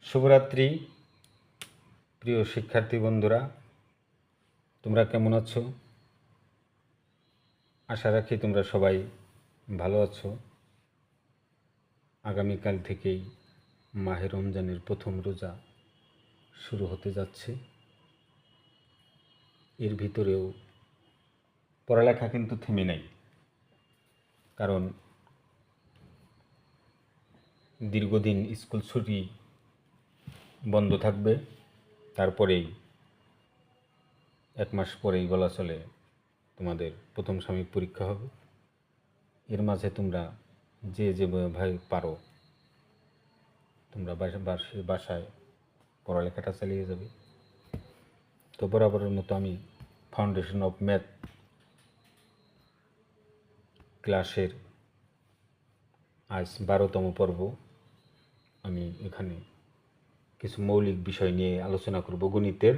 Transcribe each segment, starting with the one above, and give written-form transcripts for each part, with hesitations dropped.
শুভরাত্রি প্রিয় শিক্ষার্থী বন্ধুরা, তোমরা কেমন আছো? আশা রাখি তোমরা সবাই ভালো আছো। আগামীকাল থেকেই মাহে রমজানের প্রথম রোজা শুরু হতে যাচ্ছে। এর ভিতরেও পড়ালেখা কিন্তু থেমে নাই, কারণ দীর্ঘদিন স্কুল ছুটি বন্ধ থাকবে। তারপরেই 1 মাস পরেই বলা চলে তোমাদের প্রথম সাময়িক পরীক্ষা হবে। এর মাঝে তোমরা যেভাবে পারো তোমরা বাসায় পড়ালেখাটা চালিয়ে যাবে। তো বরাবরের মতো আমি ফাউন্ডেশন অফ ম্যাথ ক্লাসের আজ 12তম পর্ব। আমি এখানে কিছু মৌলিক বিষয় নিয়ে আলোচনা করব। গণিতের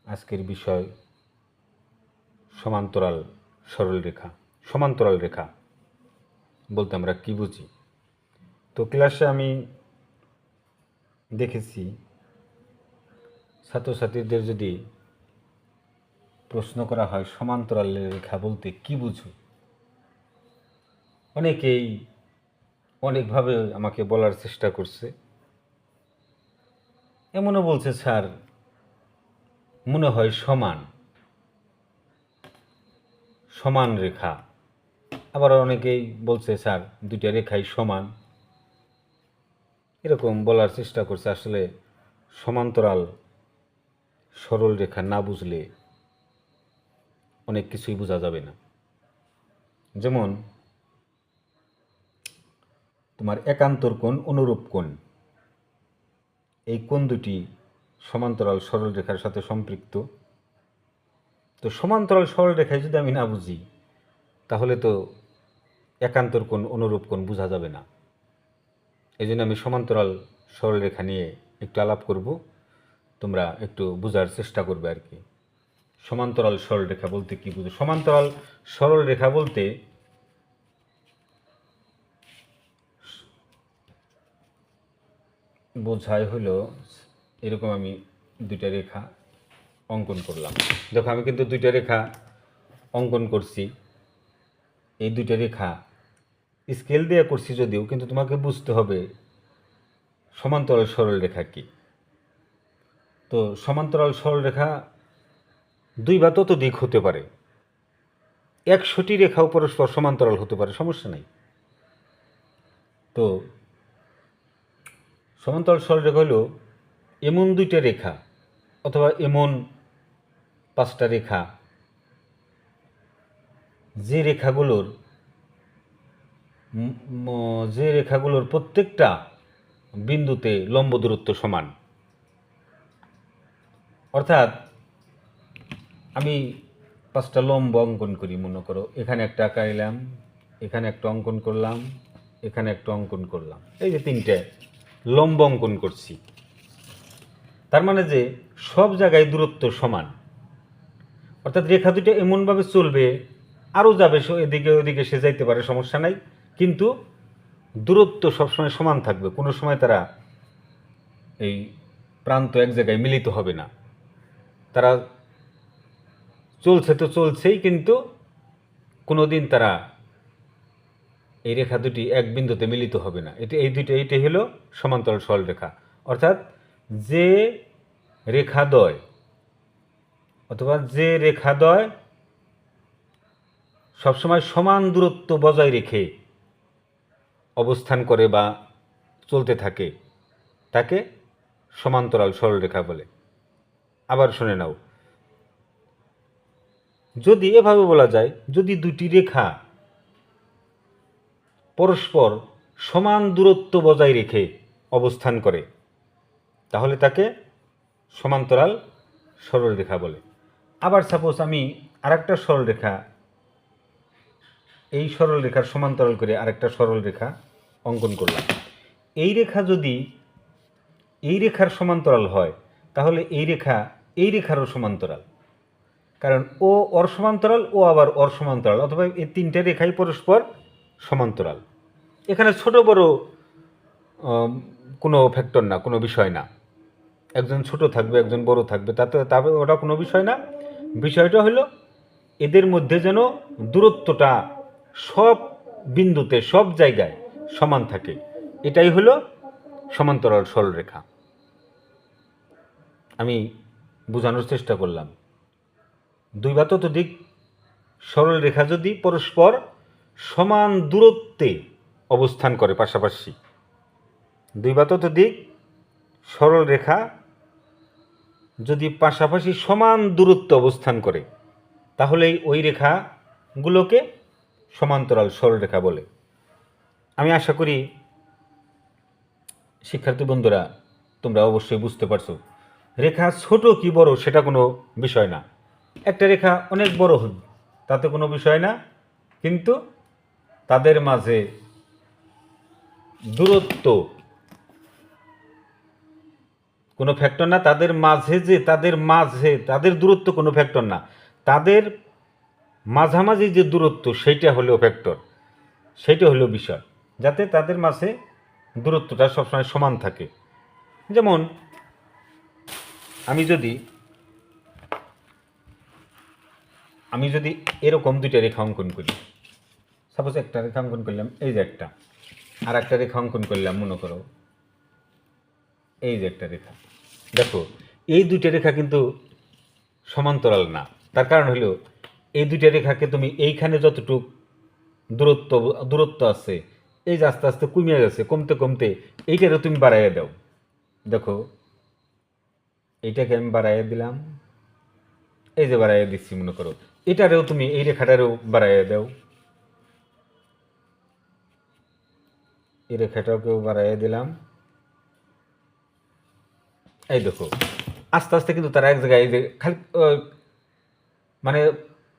আজকের বিষয় সমান্তরাল সরলরেখা। সমান্তরাল রেখা বলতে আমরা কি বুঝি? তো ক্লাসে আমি দেখেছি ছাত্রছাত্রীদের যদি প্রশ্ন করা হয় সমান্তরাল রেখা বলতে কি বুঝো, অনেকেই অনেকভাবে আমাকে বলার চেষ্টা করছে। এমনও বলছে, স্যার মনে হয় সমান সমান রেখা। আবার অনেকেই বলছে, স্যার দুইটা রেখাই সমান। এরকম বলার চেষ্টা করছে। আসলে সমান্তরাল সরল রেখা না বুঝলে অনেক কিছুই বোঝা যাবে না। যেমন তোমার একান্তর কোণ, অনুরূপ কোণ, এই কোণ দুটি সমান্তরাল সরল রেখার সাথে সম্পৃক্ত। তো সমান্তরাল সরল রেখায় যদি আমি না বুঝি, তাহলে তো একান্তর কোণ, অনুরূপ কোণ বোঝা যাবে না। এই জন্য আমি সমান্তরাল সরল রেখা নিয়ে একটু আলাপ করব, তোমরা একটু বোঝার চেষ্টা করবে আর কি। সমান্তরাল সরল রেখা বলতে কি বুঝো? সমান্তরাল সরল রেখা বলতে বোঝায় হলো এরকম। আমি দুইটা রেখা অঙ্কন করলাম। দেখো, আমি কিন্তু দুইটা রেখা অঙ্কন করছি। এই দুইটা রেখা স্কেল দিয়ে করছি যদিও, কিন্তু তোমাকে বুঝতে হবে সমান্তরাল সরল রেখা কি। তো সমান্তরাল সরল রেখা দুই বা ততোধিক হতে পারে। 100টি রেখাও পরস্পর সমান্তরাল হতে পারে, সমস্যা নেই। তো সমান্তরাল সরল রেখা হলো এমন দুইটা রেখা অথবা এমন 5টা রেখা যে রেখাগুলোর প্রত্যেকটা বিন্দুতে লম্ব দূরত্ব সমান। অর্থাৎ আমি 5টা লম্ব অঙ্কন করি। মনে করো এখানে একটা আঁকাইলাম, এখানে একটা অঙ্কন করলাম, এখানে একটা অঙ্কন করলাম, এই যে 3টে লম্ব অঙ্কন করছি। তার মানে যে সব জায়গায় দূরত্ব সমান। অর্থাৎ রেখা দুটো এমনভাবে চলবে, আরও যাবে, এদিকে ওদিকে সে যাইতে পারে, সমস্যা নাই, কিন্তু দূরত্ব সবসময় সমান থাকবে। কোনো সময় তারা এই প্রান্ত এক জায়গায় মিলিত হবে না। তারা চলছে তো চলছেই, কিন্তু কোনো দিন তারা এই রেখা দুটি এক বিন্দুতে মিলিত হবে না। এইটাই হলো সমান্তরাল সরল রেখা। অর্থাৎ যে রেখাদ্বয় যে রেখাদ্বয় সবসময় সমান দূরত্ব বজায় রেখে অবস্থান করে বা চলতে থাকে, তাকে সমান্তরাল সরল রেখা বলে। আবার শুনে নাও, যদি এভাবে বলা যায়, যদি দুটি রেখা পরস্পর সমান দূরত্ব বজায় রেখে অবস্থান করে, তাহলে তাকে সমান্তরাল সরল রেখা বলে। আবার সাপোজ আমি আরেকটা সরল রেখা, এই সরল রেখার সমান্তরাল করে আরেকটা সরল রেখা অঙ্কন করলাম। এই রেখা যদি এই রেখার সমান্তরাল হয়, তাহলে এই রেখারও সমান্তরাল। কারণ ও ওর সমান্তরাল, ও আবার ওর সমান্তরাল, অথবা এই 3টে রেখাই পরস্পর সমান্তরাল। এখানে ছোট বড় কোনো ফ্যাক্টর না, কোনো বিষয় না। একজন ছোট থাকবে, একজন বড় থাকবে, তবে ওটা কোনো বিষয় না। বিষয়টা হলো এদের মধ্যে যেন দূরত্বটা সব বিন্দুতে, সব জায়গায় সমান থাকে। এটাই হলো সমান্তরাল সরলরেখা। আমি বোঝানোর চেষ্টা করলাম। দুই বা ততোধিক সরলরেখা যদি পরস্পর সমান দূরত্বে অবস্থান করে পাশাপাশি, দুই বা ততোধিক সরলরেখা যদি পাশাপাশি সমান দূরত্বে অবস্থান করে, তাহলেই ওই রেখাগুলোকে সমান্তরাল সরলরেখা বলে। আমি আশা করি শিক্ষার্থী বন্ধুরা তোমরা অবশ্যই বুঝতে পারছো। রেখা ছোট কি বড় সেটা কোনো বিষয় না। একটা রেখা অনেক বড় হবে তাতে কোনো বিষয় না, কিন্তু তাদের মাঝে দূরত্ব কোনো ফ্যাক্টর না। তাদের দূরত্ব কোনো ফ্যাক্টর না। তাদের মাঝামাঝি যে দূরত্ব সেইটা হলো ফ্যাক্টর, সেইটা হলো বিষয়, যাতে তাদের মাঝে দূরত্বটা সবসময় সমান থাকে। যেমন আমি যদি এরকম দুইটা রেখা অঙ্কন করি, সাপোজ একটা রেখা অঙ্কন করলাম, এই যে একটা, আর একটা রেখা অঙ্কন করলাম, মনে করো এই যে একটা রেখা। দেখো এই দুইটা রেখা কিন্তু সমান্তরাল না। তার কারণ হলো এই দুইটা রেখাকে তুমি এইখানে যতটুক দূরত্ব আছে, এই যে আস্তে আস্তে কমে গেছে, কমতে কমতে এইটারও তুমি বাড়াইয়া দাও। দেখো এইটাকে আমি বাড়াইয়া দিলাম, এই যে বাড়াইয়া দিচ্ছি, মনে করো এটারেও তুমি এই রেখাটারেও বাড়াইয়া দাও, এই রেখাটাকেও বাড়াইয়া দিলাম। এই দেখো আস্তে আস্তে কিন্তু তারা এক জায়গায়, এই যে খালি মানে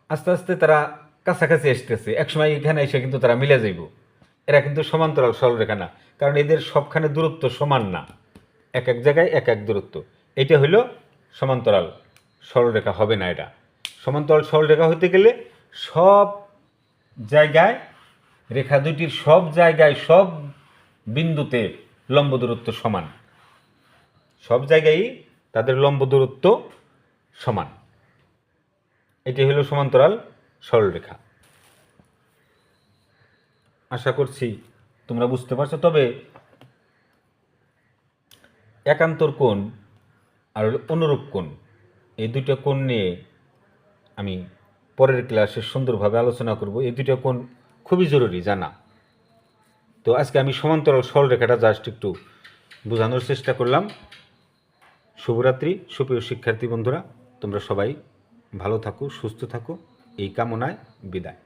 আস্তে আস্তে তারা কাছাকাছি আসতেছে। একসময় এখানে এসে কিন্তু তারা মিলে যাইব। এরা কিন্তু সমান্তরাল সরলরেখা না, কারণ এদের সবখানে দূরত্ব সমান না, এক এক জায়গায় এক এক দূরত্ব। এটা হইল সমান্তরাল সরলরেখা হবে না। এটা সমান্তরাল সরলরেখা হইতে গেলে সব জায়গায়, রেখা দুইটির সব জায়গায়, সব বিন্দুতে লম্ব দূরত্ব সমান, সব জায়গায় তাদের লম্ব দূরত্ব সমান। এটি হলো সমান্তরাল সরলরেখা। আশা করছি তোমরা বুঝতে পারছো। তবে একান্তর কোণ আর অনুরূপ কোণ, এই দুইটা কোণ নিয়ে আমি পরের ক্লাসে সুন্দরভাবে আলোচনা করব। এই দুইটা কোণ খুবই জরুরি জানা। তো আজকে আমি সমান্তরাল সরলরেখাটা জাস্ট একটু বোঝানোর চেষ্টা করলাম। শুভরাত্রি সুপ্রিয় শিক্ষার্থী বন্ধুরা, তোমরা সবাই ভালো থাকো, সুস্থ থাকো, এই কামনায় বিদায়।